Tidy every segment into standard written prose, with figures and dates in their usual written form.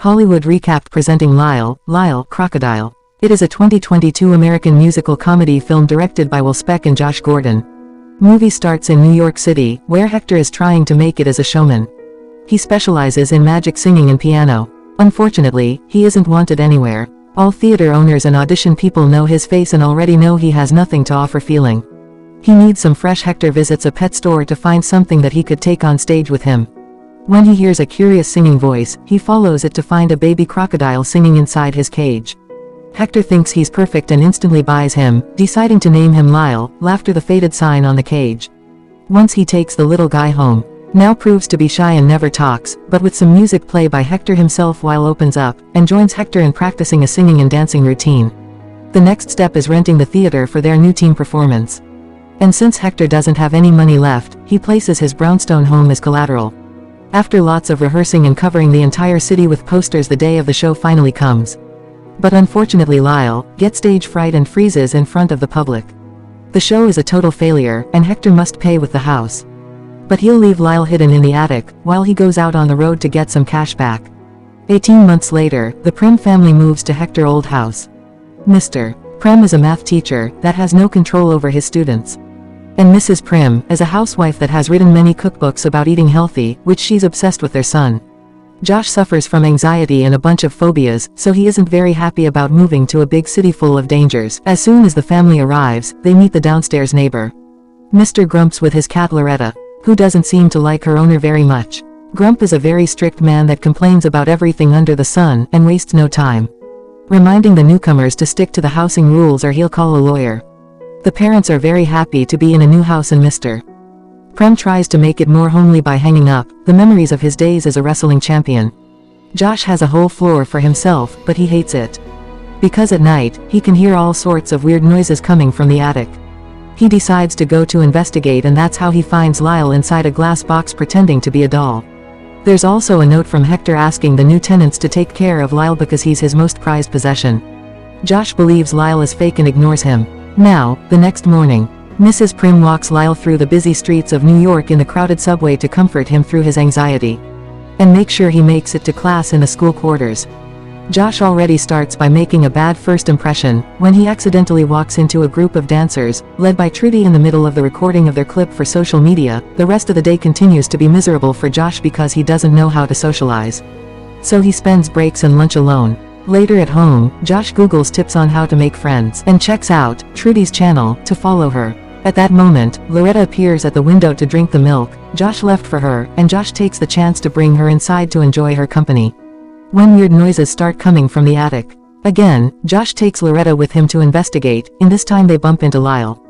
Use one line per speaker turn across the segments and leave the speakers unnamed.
Hollywood Recap presenting Lyle, Crocodile. It is a 2022 American musical comedy film directed by Will Speck and Josh Gordon. Movie starts in New York City, where Hector is trying to make it as a showman. He specializes in magic singing and piano. Unfortunately, he isn't wanted anywhere. All theater owners and audition people know his face and already know he has nothing to offer feeling. He needs some fresh. Hector visits a pet store to find something that he could take on stage with him. When he hears a curious singing voice, he follows it to find a baby crocodile singing inside his cage. Hector thinks he's perfect and instantly buys him, deciding to name him Lyle, after the faded sign on the cage. Once he takes the little guy home, now proves to be shy and never talks, but with some music play by Hector himself, Lyle opens up, and joins Hector in practicing a singing and dancing routine. The next step is renting the theater for their new team performance. And since Hector doesn't have any money left, he places his brownstone home as collateral. After lots of rehearsing and covering the entire city with posters, the day of the show finally comes. But unfortunately Lyle gets stage fright and freezes in front of the public. The show is a total failure, and Hector must pay with the house. But he'll leave Lyle hidden in the attic, while he goes out on the road to get some cash back. 18 months later, the Prim family moves to Hector's old house. Mr. Prim is a math teacher that has no control over his students. And Mrs. Prim is a housewife that has written many cookbooks about eating healthy, which she's obsessed with their son. Josh suffers from anxiety and a bunch of phobias, so he isn't very happy about moving to a big city full of dangers. As soon as the family arrives, they meet the downstairs neighbor, Mr. Grumps, with his cat Loretta, who doesn't seem to like her owner very much. Grump is a very strict man that complains about everything under the sun and wastes no time reminding the newcomers to stick to the housing rules or he'll call a lawyer. The parents are very happy to be in a new house, and Mr. Prim tries to make it more homely by hanging up the memories of his days as a wrestling champion. Josh has a whole floor for himself, but he hates it. Because at night, he can hear all sorts of weird noises coming from the attic. He decides to go to investigate, and that's how he finds Lyle inside a glass box pretending to be a doll. There's also a note from Hector asking the new tenants to take care of Lyle because he's his most prized possession. Josh believes Lyle is fake and ignores him. Now, the next morning, Mrs. Prim walks Lyle through the busy streets of New York in the crowded subway to comfort him through his anxiety and make sure he makes it to class in the school quarters. Josh already starts by making a bad first impression when he accidentally walks into a group of dancers, led by Trudy, in the middle of the recording of their clip for social media. The rest of the day continues to be miserable for Josh because he doesn't know how to socialize. So he spends breaks and lunch alone. Later at home, Josh Googles tips on how to make friends and checks out Trudy's channel to follow her. At that moment, Loretta appears at the window to drink the milk Josh left for her, and Josh takes the chance to bring her inside to enjoy her company. When weird noises start coming from the attic, again, Josh takes Loretta with him to investigate, and this time they bump into Lyle.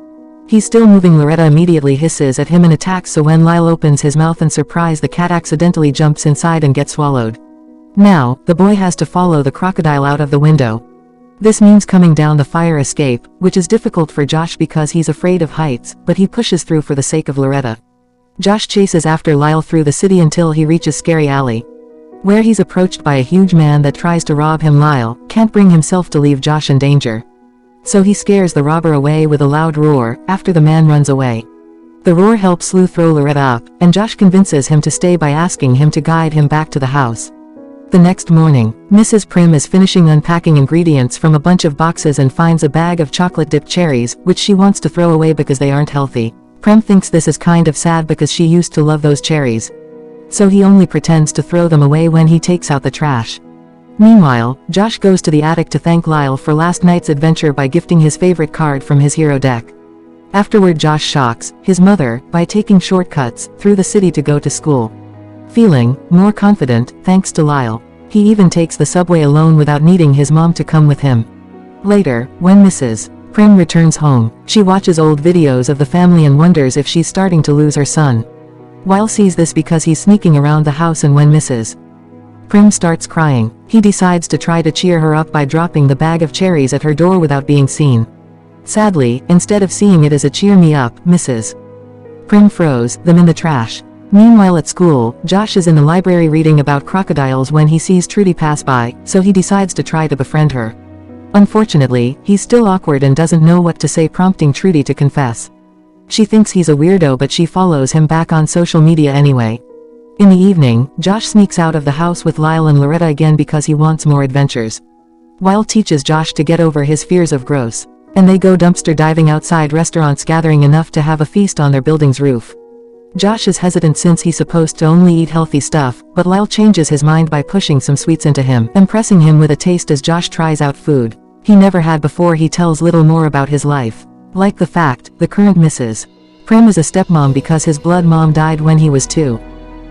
He's still moving. Loretta immediately hisses at him and attacks, so when Lyle opens his mouth in surprise, the cat accidentally jumps inside and gets swallowed. Now, the boy has to follow the crocodile out of the window. This means coming down the fire escape, which is difficult for Josh because he's afraid of heights, but he pushes through for the sake of Loretta. Josh chases after Lyle through the city until he reaches Scary Alley, where he's approached by a huge man that tries to rob him. Lyle can't bring himself to leave Josh in danger, so he scares the robber away with a loud roar after the man runs away. The roar helps Lou throw Loretta up, and Josh convinces him to stay by asking him to guide him back to the house. The next morning, Mrs. Prim is finishing unpacking ingredients from a bunch of boxes and finds a bag of chocolate-dipped cherries, which she wants to throw away because they aren't healthy. Prim thinks this is kind of sad because she used to love those cherries, so he only pretends to throw them away when he takes out the trash. Meanwhile, Josh goes to the attic to thank Lyle for last night's adventure by gifting his favorite card from his hero deck. Afterward, Josh shocks his mother by taking shortcuts through the city to go to school, feeling more confident thanks to Lyle. He even takes the subway alone without needing his mom to come with him. Later, when Mrs. Prim returns home, she watches old videos of the family and wonders if she's starting to lose her son. Lyle sees this because he's sneaking around the house, and when Mrs. Prim starts crying, he decides to try to cheer her up by dropping the bag of cherries at her door without being seen. Sadly, instead of seeing it as a cheer me up, Mrs. Prim throws them in the trash. Meanwhile at school, Josh is in the library reading about crocodiles when he sees Trudy pass by, so he decides to try to befriend her. Unfortunately, he's still awkward and doesn't know what to say, prompting Trudy to confess. She thinks he's a weirdo, but she follows him back on social media anyway. In the evening, Josh sneaks out of the house with Lyle and Loretta again because he wants more adventures. Lyle teaches Josh to get over his fears of gross, and they go dumpster diving outside restaurants, gathering enough to have a feast on their building's roof. Josh is hesitant since he's supposed to only eat healthy stuff, but Lyle changes his mind by pushing some sweets into him, impressing him with a taste as Josh tries out food he never had before. He tells little more about his life, like the fact the current Mrs. Prim is a stepmom because his blood mom died when he was 2.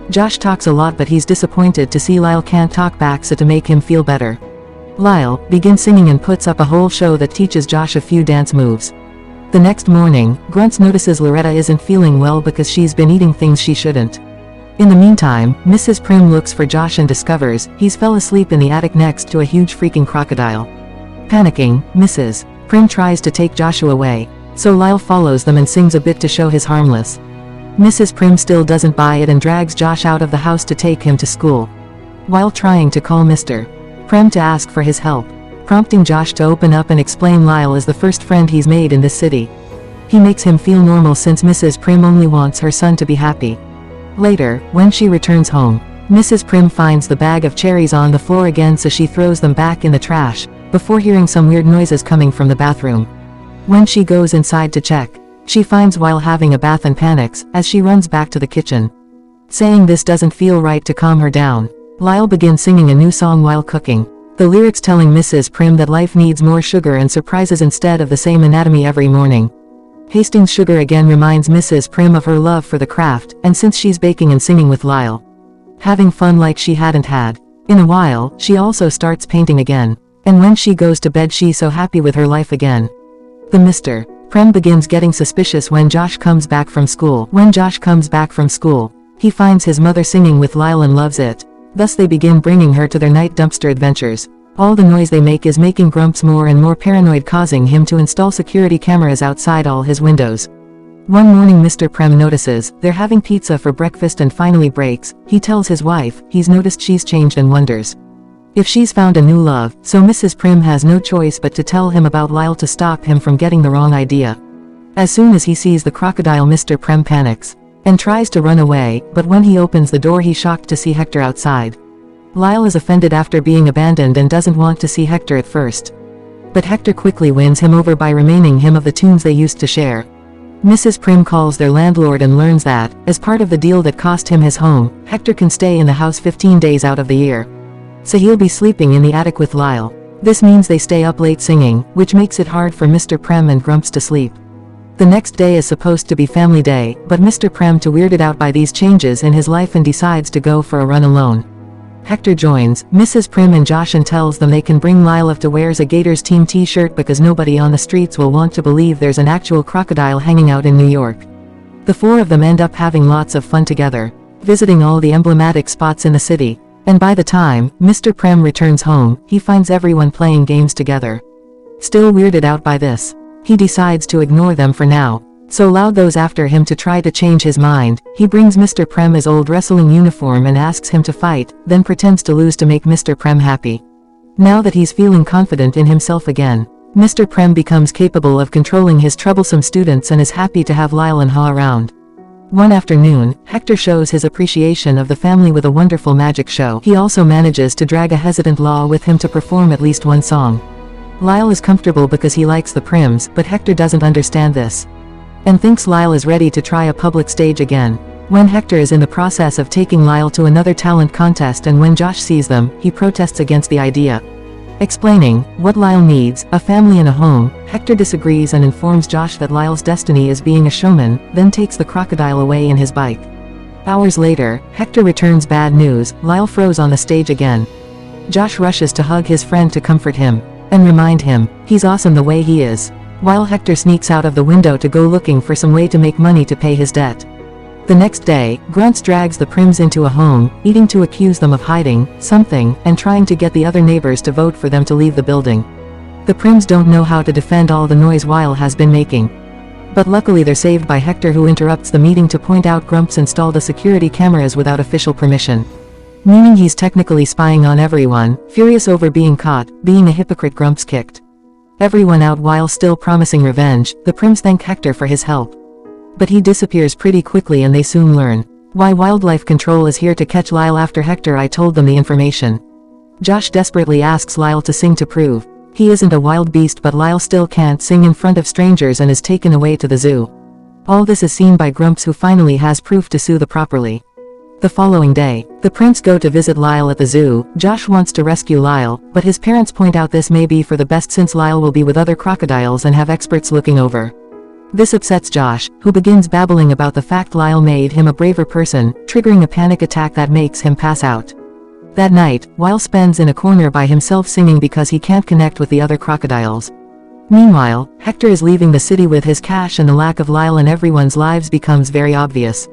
Josh talks a lot, but he's disappointed to see Lyle can't talk back, so to make him feel better, Lyle begins singing and puts up a whole show that teaches Josh a few dance moves. The next morning, Grunts notices Loretta isn't feeling well because she's been eating things she shouldn't. In the meantime, Mrs. Prim looks for Josh and discovers he's fell asleep in the attic next to a huge freaking crocodile. Panicking, Mrs. Prim tries to take Joshua away, so Lyle follows them and sings a bit to show he's harmless. Mrs. Prim still doesn't buy it and drags Josh out of the house to take him to school, while trying to call Mr. Prim to ask for his help, prompting Josh to open up and explain Lyle is the first friend he's made in this city. He makes him feel normal since Mrs. Prim only wants her son to be happy. Later, when she returns home, Mrs. Prim finds the bag of cherries on the floor again, so she throws them back in the trash, before hearing some weird noises coming from the bathroom. When she goes inside to check, she finds Lyle having a bath and panics as she runs back to the kitchen, saying this doesn't feel right. To calm her down, Lyle begins singing a new song while cooking, the lyrics telling Mrs. Prim that life needs more sugar and surprises instead of the same anatomy every morning. Hastings sugar again reminds Mrs. Prim of her love for the craft, and since she's baking and singing with Lyle, having fun like she hadn't had in a while, she also starts painting again, and when she goes to bed she's so happy with her life again. The Mr. Prim begins getting suspicious when Josh comes back from school. He finds his mother singing with Lyle and loves it. Thus they begin bringing her to their night dumpster adventures. All the noise they make is making Grumps more and more paranoid, causing him to install security cameras outside all his windows. One morning Mr. Prim notices they're having pizza for breakfast and finally breaks. He tells his wife he's noticed she's changed and wonders if she's found a new love, so Mrs. Prim has no choice but to tell him about Lyle to stop him from getting the wrong idea. As soon as he sees the crocodile, Mr. Prim panics and tries to run away, but when he opens the door he's shocked to see Hector outside. Lyle is offended after being abandoned and doesn't want to see Hector at first, but Hector quickly wins him over by reminding him of the tunes they used to share. Mrs. Prim calls their landlord and learns that, as part of the deal that cost him his home, Hector can stay in the house 15 days out of the year, so he'll be sleeping in the attic with Lyle. This means they stay up late singing, which makes it hard for Mr. Prim and Grumps to sleep. The next day is supposed to be family day, but Mr. Prim too weirded out by these changes in his life and decides to go for a run alone. Hector joins Mrs. Prim and Josh and tells them they can bring Lyle if he wears a Gators team t-shirt because nobody on the streets will want to believe there's an actual crocodile hanging out in New York. The 4 of them end up having lots of fun together, visiting all the emblematic spots in the city, and by the time Mr. Prim returns home, he finds everyone playing games together. Still weirded out by this, he decides to ignore them for now, so allow those after him to try to change his mind. He brings Mr. Prim his old wrestling uniform and asks him to fight, then pretends to lose to make Mr. Prim happy. Now that he's feeling confident in himself again, Mr. Prim becomes capable of controlling his troublesome students and is happy to have Lyle and Ha around. One afternoon, Hector shows his appreciation of the family with a wonderful magic show. He also manages to drag a hesitant Law with him to perform at least one song. Lyle is comfortable because he likes the Prims, but Hector doesn't understand this, and thinks Lyle is ready to try a public stage again. When Hector is in the process of taking Lyle to another talent contest and when Josh sees them, he protests against the idea, explaining what Lyle needs, a family and a home. Hector disagrees and informs Josh that Lyle's destiny is being a showman, then takes the crocodile away in his bike. Hours later, Hector returns bad news: Lyle froze on the stage again. Josh rushes to hug his friend to comfort him and remind him he's awesome the way he is, while Hector sneaks out of the window to go looking for some way to make money to pay his debt. The next day, Grunts drags the Prims into a home, eating to accuse them of hiding something, and trying to get the other neighbors to vote for them to leave the building. The Prims don't know how to defend all the noise Lyle has been making, but luckily they're saved by Hector, who interrupts the meeting to point out Grumps installed the security cameras without official permission, meaning he's technically spying on everyone. Furious over being caught being a hypocrite, Grumps kicked everyone out while still promising revenge. The Prims thank Hector for his help, but he disappears pretty quickly and they soon learn Why wildlife control is here to catch Lyle. After Hector I told them the information. Josh desperately asks Lyle to sing to prove he isn't a wild beast, but Lyle still can't sing in front of strangers and is taken away to the zoo. All this is seen by Grumps, who finally has proof to sue the properly. The following day, the prince go to visit Lyle at the zoo. Josh wants to rescue Lyle, but his parents point out this may be for the best since Lyle will be with other crocodiles and have experts looking over. This upsets Josh, who begins babbling about the fact Lyle made him a braver person, triggering a panic attack that makes him pass out. That night, Lyle spends in a corner by himself singing because he can't connect with the other crocodiles. Meanwhile, Hector is leaving the city with his cash, and the lack of Lyle in everyone's lives becomes very obvious.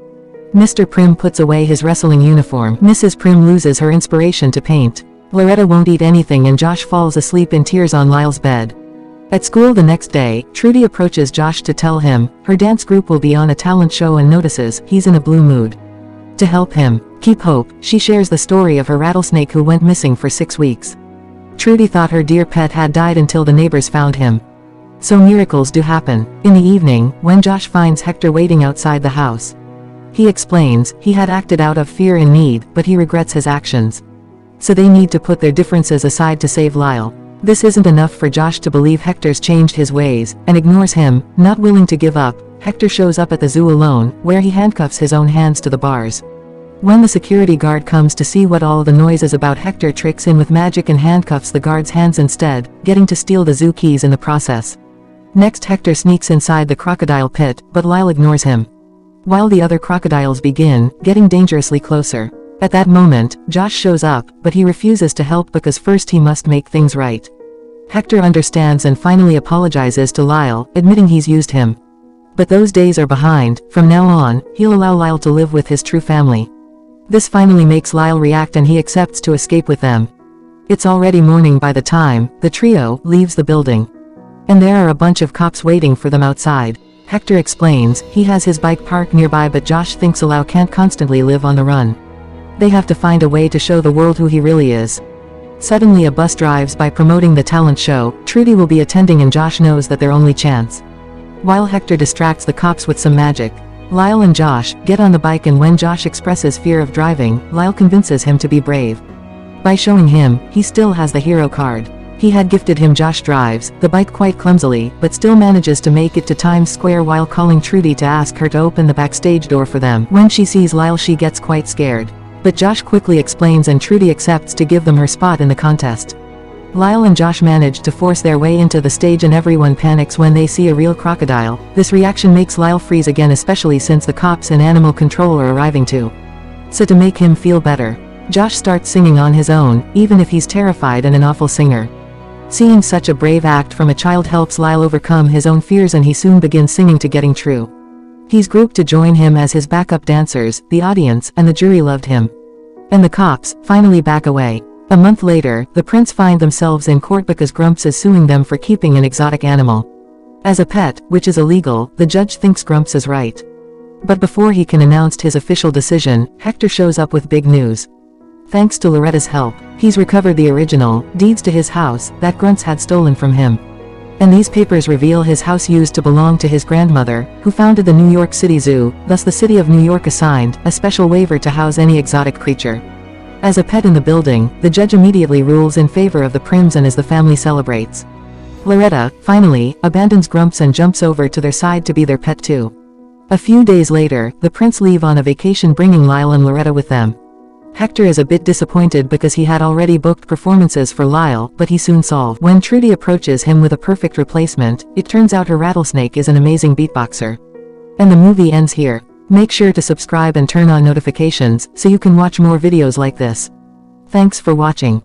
Mr. Prim puts away his wrestling uniform. Mrs. Prim loses her inspiration to paint. Loretta won't eat anything and Josh falls asleep in tears on Lyle's bed. At school the next day, Trudy approaches Josh to tell him her dance group will be on a talent show and notices he's in a blue mood. To help him keep hope, she shares the story of her rattlesnake who went missing for 6 weeks. Trudy thought her dear pet had died until the neighbors found him. So miracles do happen. In the evening, when Josh finds Hector waiting outside the house, he explains he had acted out of fear and need, but he regrets his actions. So they need to put their differences aside to save Lyle. This isn't enough for Josh to believe Hector's changed his ways, and ignores him. Not willing to give up, Hector shows up at the zoo alone, where he handcuffs his own hands to the bars. When the security guard comes to see what all the noise is about, Hector tricks in with magic and handcuffs the guard's hands instead, getting to steal the zoo keys in the process. Next, Hector sneaks inside the crocodile pit, but Lyle ignores him. While the other crocodiles begin getting dangerously closer. At that moment, Josh shows up, but he refuses to help because first he must make things right. Hector understands and finally apologizes to Lyle, admitting he's used him. But those days are behind. From now on, he'll allow Lyle to live with his true family. This finally makes Lyle react and he accepts to escape with them. It's already morning by the time the trio leaves the building. And there are a bunch of cops waiting for them outside. Hector explains he has his bike parked nearby, but Josh thinks Lyle can't constantly live on the run. They have to find a way to show the world who he really is. Suddenly a bus drives by promoting the talent show. Trudy will be attending and Josh knows that their only chance. While Hector distracts the cops with some magic, Lyle and Josh get on the bike, and when Josh expresses fear of driving, Lyle convinces him to be brave. By showing him he still has the hero card he had gifted him, Josh drives the bike quite clumsily, but still manages to make it to Times Square while calling Trudy to ask her to open the backstage door for them. When she sees Lyle she gets quite scared. But Josh quickly explains and Trudy accepts to give them her spot in the contest. Lyle and Josh manage to force their way into the stage and everyone panics when they see a real crocodile. This reaction makes Lyle freeze again, especially since the cops and animal control are arriving too. So to make him feel better, Josh starts singing on his own, even if he's terrified and an awful singer. Seeing such a brave act from a child helps Lyle overcome his own fears and he soon begins singing to Getting True. He's grouped to join him as his backup dancers. The audience and the jury loved him. And the cops finally back away. A month later, the prince find themselves in court because Grumps is suing them for keeping an exotic animal as a pet, which is illegal. The judge thinks Grumps is right. But before he can announce his official decision, Hector shows up with big news. Thanks to Loretta's help, he's recovered the original deeds to his house that Grunts had stolen from him. And these papers reveal his house used to belong to his grandmother, who founded the New York City Zoo. Thus the city of New York assigned a special waiver to house any exotic creature as a pet in the building. The judge immediately rules in favor of the Prims, and as the family celebrates, Loretta, finally, abandons Grumps and jumps over to their side to be their pet too. A few days later, the prince leave on a vacation, bringing Lyle and Loretta with them. Hector is a bit disappointed because he had already booked performances for Lyle, but he soon solved. When Trudy approaches him with a perfect replacement, it turns out her rattlesnake is an amazing beatboxer. And the movie ends here. Make sure to subscribe and turn on notifications so you can watch more videos like this. Thanks for watching.